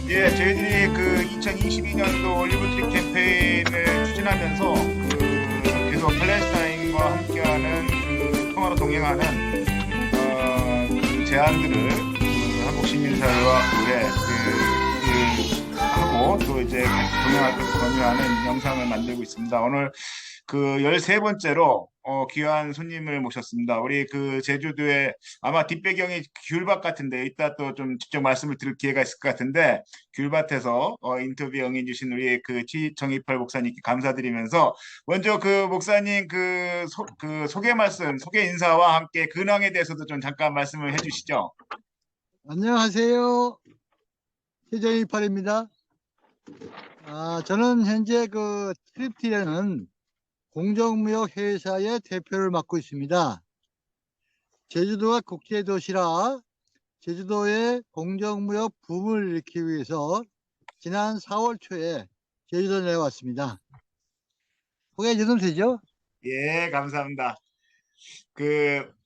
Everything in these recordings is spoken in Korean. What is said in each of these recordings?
예, 저희들이 그 2022년도 올리브 트리 캠페인을 추진하면서 계속 팔레스타인과 함께하는 평화로 동행하는 그 제안들을 한국 시민사회와 하고 또 이제 같이 동행할 것을 권유하는 영상을 만들고 있습니다. 오늘 그 13번째로 귀한 손님을 모셨습니다. 우리 그 제주도에 아마 뒷배경이 귤밭 같은데 이따 또 좀 직접 말씀을 들을 기회가 있을 것 같은데 귤밭에서 인터뷰 응해 주신 우리 그 지정이팔 목사님께 감사드리면서 먼저 그 목사님 그 소개 말씀, 소개 인사와 함께 근황에 대해서도 좀 잠깐 말씀을 해주시죠. 안녕하세요. 최정일팔입니다. 저는 현재 그 트립티라는 공정무역 회사의 대표를 맡고 있습니다. 제주도가 국제도시라 제주도의 공정무역 붐을 일으키기 위해서 지난 4월 초에 제주도 내려왔습니다. 소개 좀 되죠? 예, 감사합니다. 그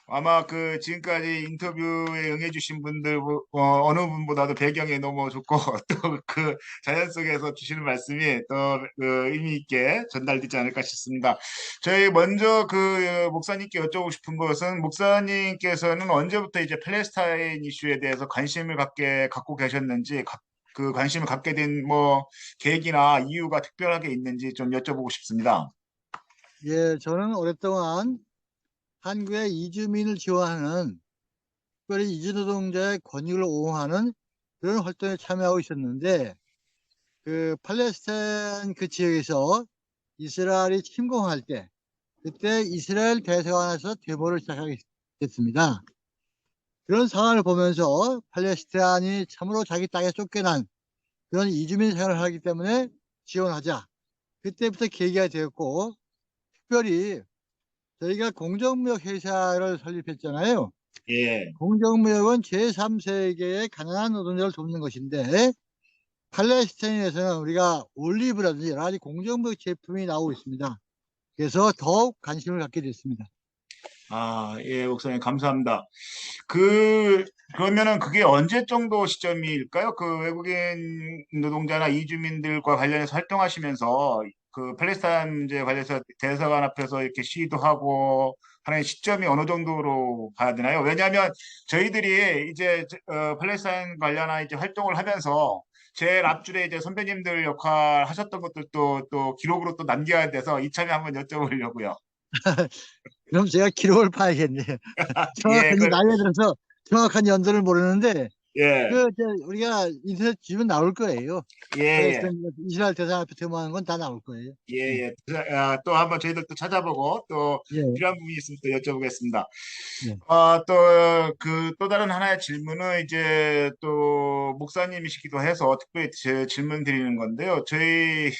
아마 그 지금까지 인터뷰에 응해주신 분들 어느 분보다도 배경이 너무 좋고 또 그 자연 속에서 주시는 말씀이 또 그 의미 있게 전달되지 않을까 싶습니다. 저희 먼저 그 목사님께 여쭤보고 싶은 것은 목사님께서는 언제부터 이제 팔레스타인 이슈에 대해서 관심을 갖고 계셨는지 그 관심을 갖게 된 뭐 계기나 이유가 특별하게 있는지 좀 여쭤보고 싶습니다. 예, 저는 오랫동안 한국의 이주민을 지원하는, 특별히 이주노동자의 권익을 옹호하는 그런 활동에 참여하고 있었는데, 그 팔레스타인 그 지역에서 이스라엘이 침공할 때, 그때 이스라엘 대사관에서 데모를 시작하게 됐습니다. 그런 상황을 보면서 팔레스타인이 참으로 자기 땅에 쫓겨난 그런 이주민 생활을 하기 때문에 지원하자. 그때부터 계기가 되었고, 특별히 저희가 공정무역 회사를 설립했잖아요. 예. 공정무역은 제3세계의 가난한 노동자를 돕는 것인데, 팔레스타인에서는 우리가 올리브라든지 여러 가지 공정무역 제품이 나오고 있습니다. 그래서 더욱 관심을 갖게 됐습니다. 아, 예, 목사님 감사합니다. 그러면은 그게 언제 정도 시점일까요? 그 외국인 노동자나 이주민들과 관련해서 활동하시면서 그 팔레스타인 문제 관련해서 대사관 앞에서 이렇게 시위도 하고 하는 시점이 어느 정도로 봐야 되나요? 왜냐하면 저희들이 이제 팔레스타인 관련한 이제 활동을 하면서 제일 앞줄에 이제 선배님들 역할 하셨던 것들도 또 기록으로 또 남겨야 돼서 이참에 한번 여쭤보려고요. 그럼 제가 기록을 봐야겠네요. 예, 정확한 나이에 들어서 정확한 연도를 모르는데 예, 우리가 인터넷 뒤면 나올 거예요. 예, 예. 팔레스타인 이스라엘 대상 앞에 데모하는 건 다 나올 거예요. 예. 예, 예. 또 한번 저희들 또 찾아보고 또 예. 필요한 부분이 있으면 또 여쭤보겠습니다. 예. 또 다른 하나의 질문은 이제 또 목사님이시기도 해서 특별히 제 질문 드리는 건데요. 저희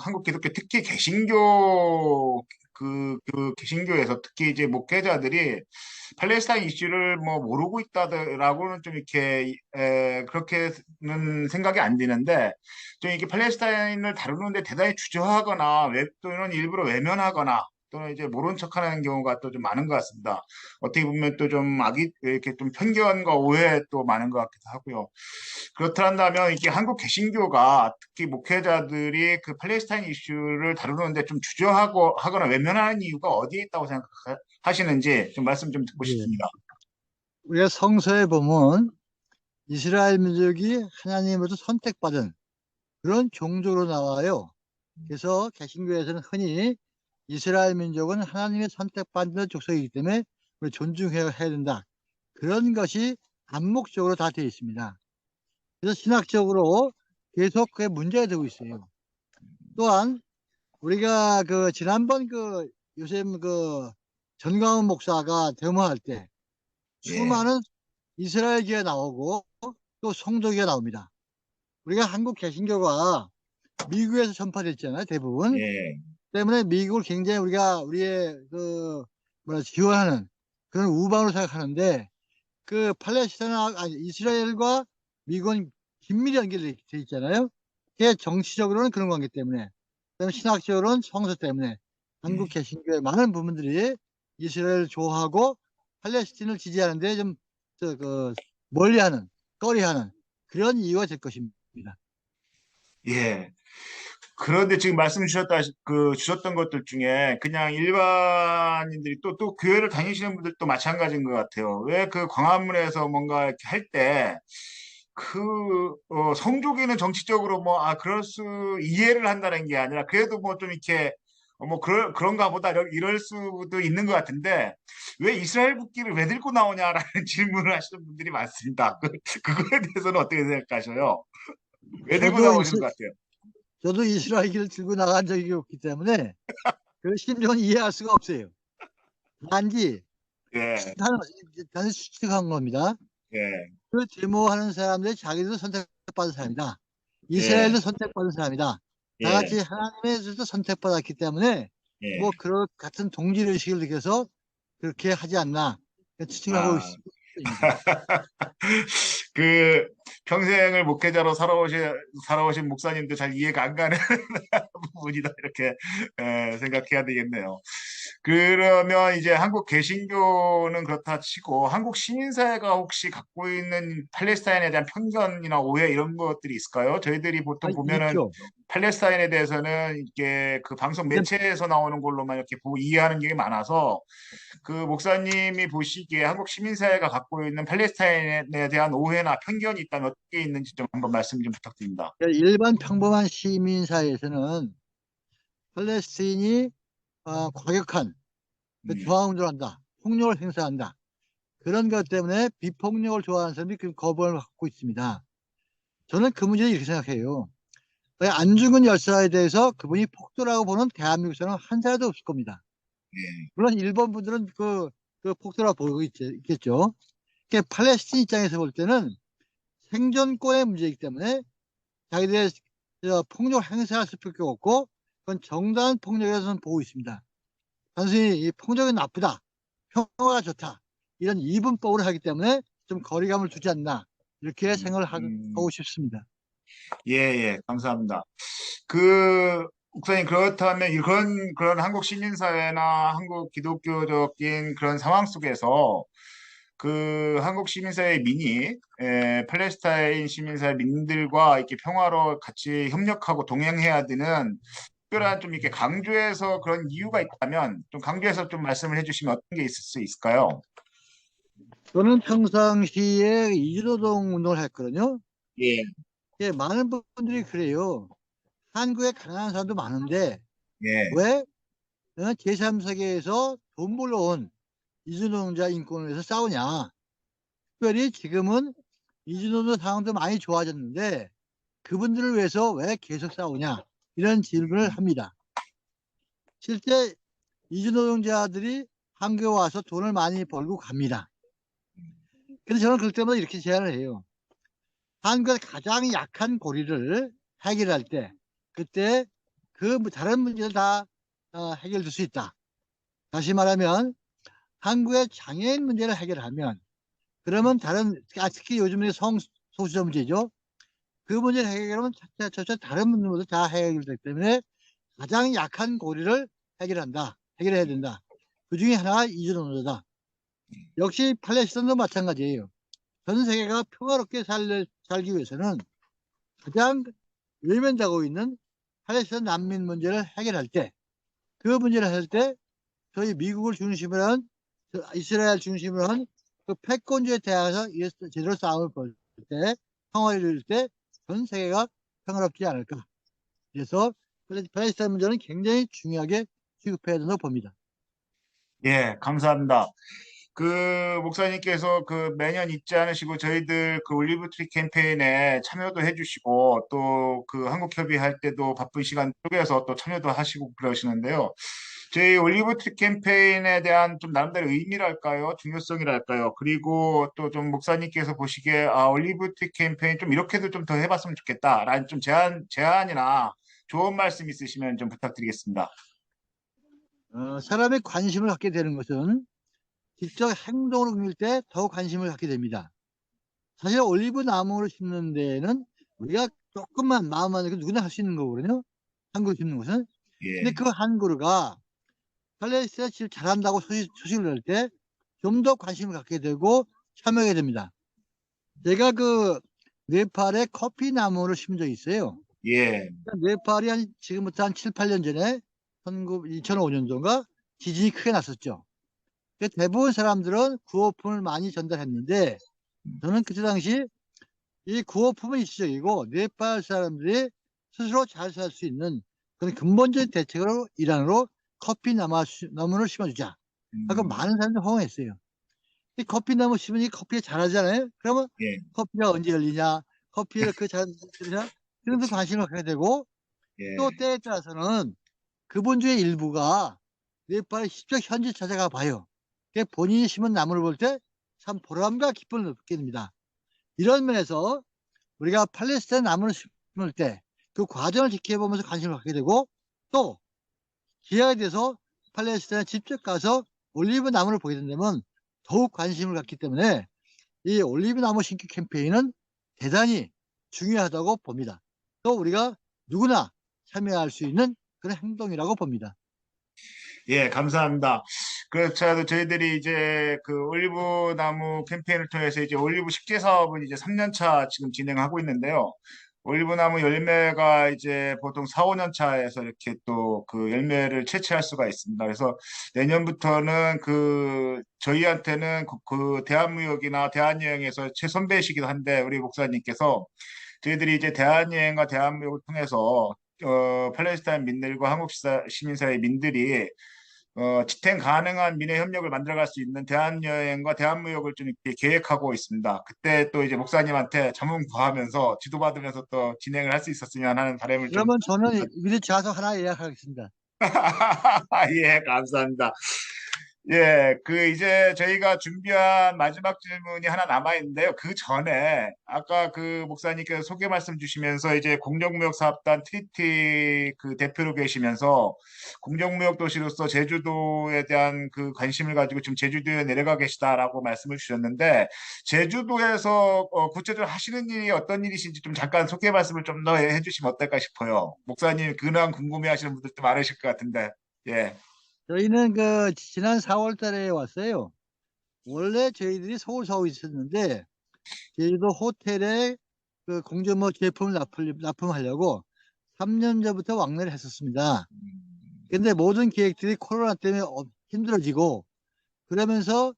한국 기독교 특히 개신교 그 개신교에서 특히 이제 목회자들이 팔레스타인 이슈를 뭐 모르고 있다라고는 좀 이렇게 그렇게는 생각이 안 드는데 좀 이게 팔레스타인을 다루는데 대단히 주저하거나 또는 일부러 외면하거나 또는 이제 모른 척하는 경우가 또 좀 많은 것 같습니다. 어떻게 보면 또 좀 이렇게 좀 편견과 오해 또 많은 것 같기도 하고요. 그렇다면 이게 한국 개신교가 특히 목회자들이 그 팔레스타인 이슈를 다루는데 좀 주저하고 하거나 외면하는 이유가 어디에 있다고 생각하시는지 좀 말씀 좀 듣고 예. 싶습니다. 우리가 성서에 보면 이스라엘 민족이 하나님으로부터 선택받은 그런 종족으로 나와요. 그래서 개신교에서는 흔히 이스라엘 민족은 하나님의 선택받는 족속이기 때문에 우리 존중해야 된다. 그런 것이 암묵적으로 다 되어 있습니다. 그래서 신학적으로 계속 그게 문제가 되고 있어요. 또한 우리가 그 지난번 그 요즘 그 전광훈 목사가 데모할 때 예, 수많은 이스라엘기가 나오고 또 성도기가 나옵니다. 우리가 한국 개신교가 미국에서 전파됐잖아요, 대부분. 예, 때문에 미국을 굉장히 우리의 그 지원하는 그런 우방으로 생각하는데 그 이스라엘과 미국은 긴밀히 연결돼 있잖아요. 그게 정치적으로는 그런 관계 때문에, 그다음에 신학적으로는 성서 때문에 한국 개신교의 많은 부분들이 이스라엘을 좋아하고 팔레스틴을 지지하는데 좀 멀리하는, 꺼리하는 그런 이유가 될 것입니다. 예. 그런데 지금 말씀 주셨던 것들 중에 그냥 일반인들이 또 교회를 다니시는 분들도 마찬가지인 것 같아요. 왜 그 광화문에서 뭔가 이렇게 할 때, 성조기는 정치적으로 뭐, 그럴 수, 이해를 한다는 게 아니라, 그래도 뭐 좀 이렇게, 그런가 보다, 이럴 수도 있는 것 같은데, 왜 이스라엘 국기를 왜 들고 나오냐라는 질문을 하시는 분들이 많습니다. 그거에 대해서는 어떻게 생각하셔요? 왜 들고 저도 나오시는 것 같아요? 저도 이스라엘기를 들고 나간 적이 없기 때문에 그 심정은 이해할 수가 없어요. 단지 예, 단지 추측한 겁니다. 예, 그 데모하는 사람들이 자기들도 선택받은 사람이다. 예, 이스라엘도 선택받은 사람이다. 다 예, 같이 하나님에서도 선택받았기 때문에 예. 뭐 그런 같은 동질의식을 느껴서 그렇게 하지 않나 추측하고 아, 있습니다. 그 평생을 목회자로 살아오신 목사님도 잘 이해가 안 가는 부분이다 이렇게 생각해야 되겠네요. 그러면 이제 한국 개신교는 그렇다 치고 한국 시민사회가 혹시 갖고 있는 팔레스타인에 대한 편견이나 오해 이런 것들이 있을까요? 저희들이 보통 보면은 있죠. 팔레스타인에 대해서는 이렇게 그 방송 근데 매체에서 나오는 걸로만 이렇게 이해하는 게 많아서 그 목사님이 보시기에 한국 시민사회가 갖고 있는 팔레스타인에 대한 오해나 편견이 있다면 어떻게 있는지 좀 한번 말씀 좀 부탁드립니다. 일반 평범한 시민 사회에서는 팔레스틴이 과격한 음, 저항운동을 한다. 폭력을 행사한다. 그런 것 때문에 비폭력을 좋아하는 사람들이 그 거부감을 갖고 있습니다. 저는 그 문제를 이렇게 생각해요. 안중근 열사에 대해서 그분이 폭도라고 보는 대한민국 사람 한 사람도 없을 겁니다. 예, 물론 일본 분들은 그 폭도라고 보고 있겠죠. 팔레스틴 입장에서 볼 때는 생존권의 문제이기 때문에 자기들의 폭력을 행사할 수밖에 없고 그건 정당한 폭력에서는 보고 있습니다. 단순히 이 폭력이 나쁘다, 평화가 좋다 이런 이분법을 하기 때문에 좀 거리감을 두지 않나 이렇게 생각을 하고 싶습니다. 예, 예, 감사합니다. 그 목사님 그렇다면 그런 한국 시민사회나 한국 기독교적인 그런 상황 속에서 그 한국 시민사회 팔레스타인 시민사회 민들과 이렇게 평화로 같이 협력하고 동행해야 되는 특별한 좀 이렇게 강조해서 그런 이유가 있다면 좀 강조해서 좀 말씀을 해주시면 어떤 게 있을 수 있을까요? 저는 평상시에 이주노동 운동을 했거든요. 예, 많은 분들이 그래요. 한국에 가난한 사람도 많은데 예, 왜 제3세계에서 돈 벌러온 이주노동자 인권을 위해서 싸우냐. 특별히 지금은 이주노동 상황도 많이 좋아졌는데 그분들을 위해서 왜 계속 싸우냐. 이런 질문을 합니다. 실제 이주노동자들이 한국에 와서 돈을 많이 벌고 갑니다. 그래서 저는 그럴 때마다 이렇게 제안을 해요. 한국의 가장 약한 고리를 해결할 때 그때 다른 문제를 다 해결될 수 있다. 다시 말하면 한국의 장애인 문제를 해결하면 그러면 특히 요즘에 성소수자 문제죠. 그 문제를 해결하면 차차 다른 문제도 다 해결되기 때문에 가장 약한 고리를 해결해야 된다. 그 중에 하나가 이주노동자다. 역시 팔레스타인도 마찬가지예요. 전 세계가 평화롭게 살기 위해서는 가장 외면되고 있는 팔레스타인 난민 문제를 해결할 때, 그 문제를 할 때 저희 미국을 중심으로 한 이스라엘 중심으로 한 그 패권주의에 대해서 제대로 싸움을 볼 때, 평화를 이룰 때 전 세계가 평화롭지 않을까. 그래서 팔레스타인 문제는 굉장히 중요하게 취급해야 된다고 봅니다. 예, 감사합니다. 그 목사님께서 그 매년 잊지 않으시고 저희들 그 올리브 트리 캠페인에 참여도 해주시고 또 그 한국 협의할 때도 바쁜 시간 쪼개서 또 참여도 하시고 그러시는데요. 저희 올리브 트리 캠페인에 대한 좀 나름대로 의미랄까요? 중요성이랄까요? 그리고 또 좀 목사님께서 보시기에 올리브 트리 캠페인 좀 이렇게도 좀 더 해봤으면 좋겠다라는 좀 제안이나 좋은 말씀 있으시면 좀 부탁드리겠습니다. 사람의 관심을 갖게 되는 것은 직접 행동으로 옮길 때 더 관심을 갖게 됩니다. 사실 올리브 나무를 심는 데는 우리가 조금만 마음만 먹으면 누구나 할 수 있는 거거든요. 한 그루 심는 것은. 근데 예, 그 한 그루가 팔레스타인이 질 잘한다고 소식을 낼 때 좀 더 관심을 갖게 되고 참여하게 됩니다. 제가 네팔에 커피 나무를 심은 적이 있어요. 예. 네팔이 지금부터 한 7, 8년 전에 2005년도인가 지진이 크게 났었죠. 대부분 사람들은 구호품을 많이 전달했는데 저는 그때 당시 이 구호품은 일시적이고 네팔 사람들이 스스로 잘 살 수 있는 그런 근본적인 대책으로 일환으로 나무를 심어주자 하고 음, 많은 사람들이 호응했어요. 이 커피나무 심으니 커피가 자라잖아요. 그러면 예. 커피가 언제 열리냐, 커피를 그 잘 들으냐, 그런 데 그렇죠. 관심을 갖게 되고 또 예. 때에 따라서는 그분 중에 일부가 네팔에 직접 현지 찾아가 봐요. 본인이 심은 나무를 볼 때 참 보람과 기쁨을 느끼게 됩니다. 이런 면에서 우리가 팔레스타인 나무를 심을 때 그 과정을 지켜보면서 관심을 갖게 되고 또 기회에 대해서 팔레스타인에 직접 가서 올리브 나무를 보게 된다면 더욱 관심을 갖기 때문에 이 올리브 나무 심기 캠페인은 대단히 중요하다고 봅니다. 또 우리가 누구나 참여할 수 있는 그런 행동이라고 봅니다. 예, 감사합니다. 그렇죠. 저희들이 이제 그 올리브 나무 캠페인을 통해서 이제 올리브 식재 사업은 이제 3년 차 지금 진행하고 있는데요. 올리브 나무 열매가 이제 보통 4, 5년 차에서 이렇게 또 그 열매를 채취할 수가 있습니다. 그래서 내년부터는 그 저희한테는 그 대한무역이나 대한여행에서 최선배이시기도 한데 우리 목사님께서 저희들이 이제 대한여행과 대한무역을 통해서 팔레스타인 민들과 한국 시민사회 민들이 지탱 가능한 민의 협력을 만들어갈 수 있는 대한여행과 대한무역을 좀 이렇게 계획하고 있습니다. 그때 또 이제 목사님한테 자문 구하면서 지도받으면서 또 진행을 할 수 있었으면 하는 바람을 좀. 그러면 저는 미리 좌석 하나 예약하겠습니다. 예, 감사합니다. 예, 그 이제 저희가 준비한 마지막 질문이 하나 남아 있는데요. 그 전에 아까 그 목사님께서 소개 말씀 주시면서 이제 공정무역 사업단 TT 그 대표로 계시면서 공정무역 도시로서 제주도에 대한 그 관심을 가지고 지금 제주도에 내려가 계시다라고 말씀을 주셨는데 제주도에서 구체적으로 하시는 일이 어떤 일이신지 좀 잠깐 소개 말씀을 좀 더 해주시면 어떨까 싶어요. 목사님 근황 궁금해하시는 분들도 많으실 것 같은데. 예. 저희는 그 지난 4월 달에 왔어요. 원래 저희들이 서울에 있었는데 제주도 호텔에 그 공정무역 제품을 납품하려고 3년 전부터 왕래를 했었습니다. 근데 모든 계획들이 코로나 때문에 힘들어지고 그러면서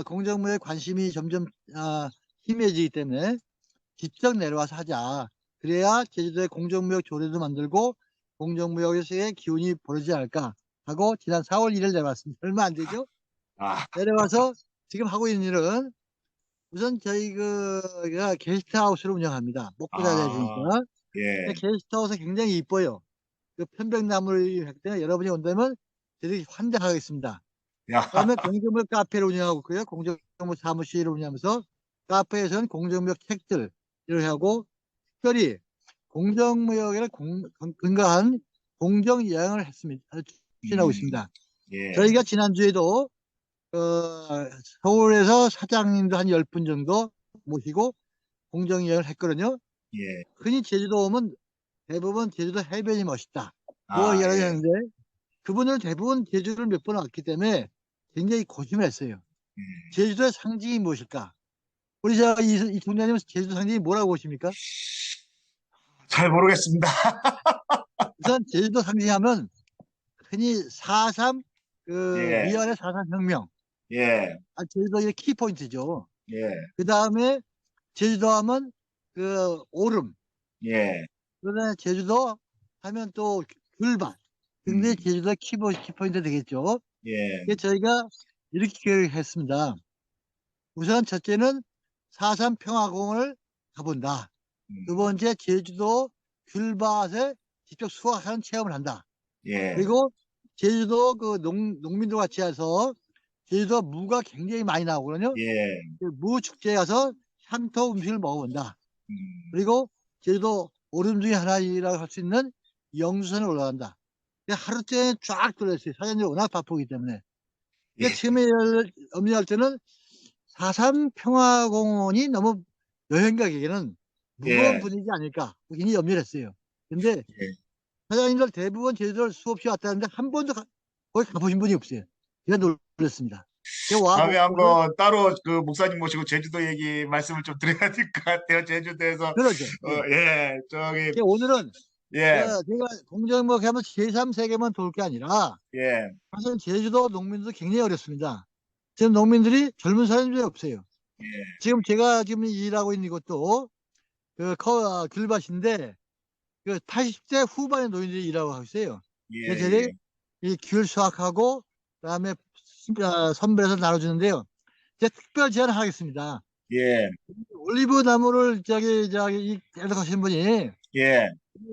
공정무역에 관심이 점점 희미해지기 때문에 직접 내려와서 하자. 그래야 제주도에 공정무역 조례도 만들고 공정무역에서의 기운이 벌어지지 않을까 하고 지난 4월 1일 내려왔습니다. 얼마 안 되죠? 아, 내려와서 지금 하고 있는 일은 우선 저희 가 게스트하우스를 운영합니다. 먹고 살아야 되니까. 아, 예. 게스트하우스 굉장히 이뻐요. 그 편백나무를 할 때 여러분이 온다면 저희들이 환장하겠습니다. 야, 그다음에 공정무역 카페를 운영하고 있고요. 공정무역 사무실을 운영하면서 카페에서는 공정무역 책들 이렇게 하고 특별히 공정무역에 근거한 공정여행을 추진하고 음, 있습니다. 예, 저희가 지난주에도 어, 서울에서 사장님도 한 10분 정도 모시고 공정여행을 했거든요. 예. 흔히 제주도 오면 대부분 제주도 해변이 멋있다. 뭐 아, 예. 이야기하는데 그분들은 대부분 제주를 몇 번 왔기 때문에 굉장히 고심을 했어요. 제주도의 상징이 무엇일까? 우리 이 총장님은 제주도 상징이 뭐라고 보십니까? 잘 모르겠습니다. 우선 제주도 상징하면 흔히 4.3 그 예, 위안의 4.3 혁명. 예, 제주도의 키포인트죠. 예, 그 다음에 제주도 하면 그 오름. 예, 그다음에 제주도 하면 또 귤밭. 근데 음, 제주도 키포인트 되겠죠. 예, 그래서 저희가 이렇게 계획했습니다. 우선 첫째는 4.3 평화공원을 가본다. 두 음, 번째 제주도 귤밭에 직접 수확하는 체험을 한다. 예, 그리고 제주도 그 농민들 같이 해서 제주도 무가 굉장히 많이 나오거든요. 예, 그 무 축제에 가서 향토 음식을 먹어본다. 음, 그리고 제주도 오름 중에 하나라고 할 수 있는 영주산에 올라간다. 하루째 쫙 둘러있어요. 사장님이 워낙 바쁘기 때문에. 예, 처음에 염려할 때는 4.3 평화공원이 너무 여행객에게는 무거운 예, 분위기 아닐까 괜히 염려를 했어요. 근데 예, 사장님들 대부분 제주도를 수없이 왔다는데 한 번도 거기 가보신 분이 없어요. 제가 놀랐습니다. 다음에 와복구를 한번 따로 그 목사님 모시고 제주도 얘기 말씀을 좀 드려야 될 것 같아요. 제주도에서 그러죠. 예. 예, 저기 오늘은 예, 제가 공정목 하면 제3세계만 돌 게 아니라 예, 사실 제주도 농민도 굉장히 어렵습니다. 지금 농민들이 젊은 사람들이 없어요. 예, 지금 제가 지금 일하고 있는 이것도 귤밭인데 그 80대 후반의 노인들이 일하고 하고 있어요. 예, 그래서 저희 이 귤 수확하고 그다음에 선별해서 나눠주는데요. 제가 특별 제안을 하겠습니다. 예, 올리브 나무를 저기 계속하시는 분이 예,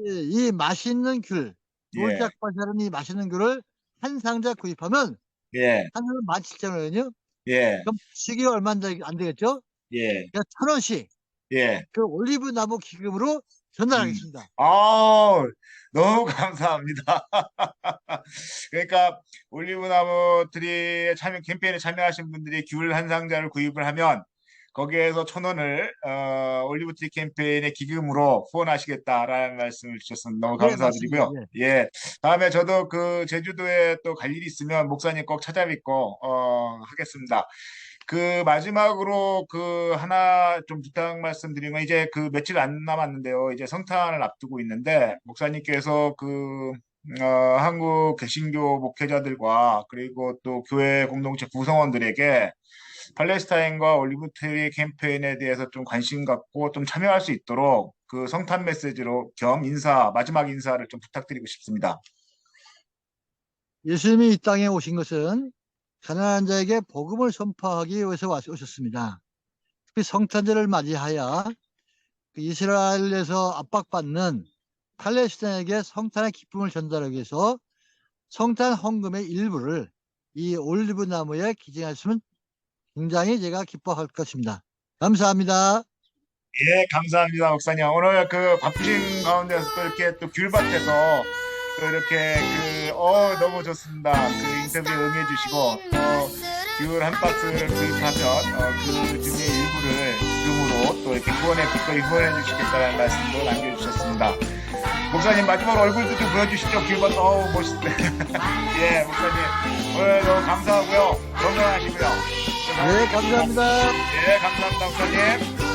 이 맛있는 귤, 예, 놀짝밭이라는 이 맛있는 귤을 한 상자 구입하면 예, 한 상자 17,000원이요. 예, 그럼 주식이 얼마 안 되겠죠? 예, 그러니까 1,000원씩 예. 그 올리브 나무 기금으로 음. 전달하겠습니다. 너무 감사합니다. 그러니까 올리브나무들이 참여 캠페인에 참여하신 분들이 귤 한 상자를 구입을 하면 거기에서 1,000원을 올리브트리 캠페인의 기금으로 후원하시겠다라는 말씀을 주셨습니다. 너무 예, 맞습니다. 감사드리고요. 예. 예, 다음에 저도 그 제주도에 또 갈 일이 있으면 목사님 꼭 찾아뵙고 하겠습니다. 그 마지막으로 그 하나 좀 부탁 말씀드리면 이제 그 며칠 안 남았는데요. 이제 성탄을 앞두고 있는데 목사님께서 그 한국 개신교 목회자들과 그리고 또 교회 공동체 구성원들에게 팔레스타인과 올리브트리 캠페인에 대해서 좀 관심 갖고 좀 참여할 수 있도록 그 성탄 메시지로 겸 마지막 인사를 좀 부탁드리고 싶습니다. 예수님이 이 땅에 오신 것은 가난한 자에게 복음을 선포하기 위해서 오셨습니다. 특히 성탄절을 맞이하여 그 이스라엘에서 압박받는 팔레스타인에게 성탄의 기쁨을 전달하기 위해서 성탄 헌금의 일부를 이 올리브 나무에 기증하시면 굉장히 제가 기뻐할 것입니다. 감사합니다. 예, 감사합니다, 목사님. 오늘 그 바쁘신 가운데서 또 이렇게 또 귤밭에서 또 이렇게 너무 좋습니다. 그 인터뷰에 응해주시고, 귤 한 박스를 구입하면, 그 중에 일부를 금으로 또 이렇게 기꺼이 후원해 주시겠다는 말씀도 남겨주셨습니다. 목사님, 마지막으로 얼굴도 좀 보여주시죠. 귤밭, 멋있네. 예, 목사님. 오늘 너무 감사하고요. 건강하시고요. 네, 감사합니다. 예, 감사합니다, 목사님.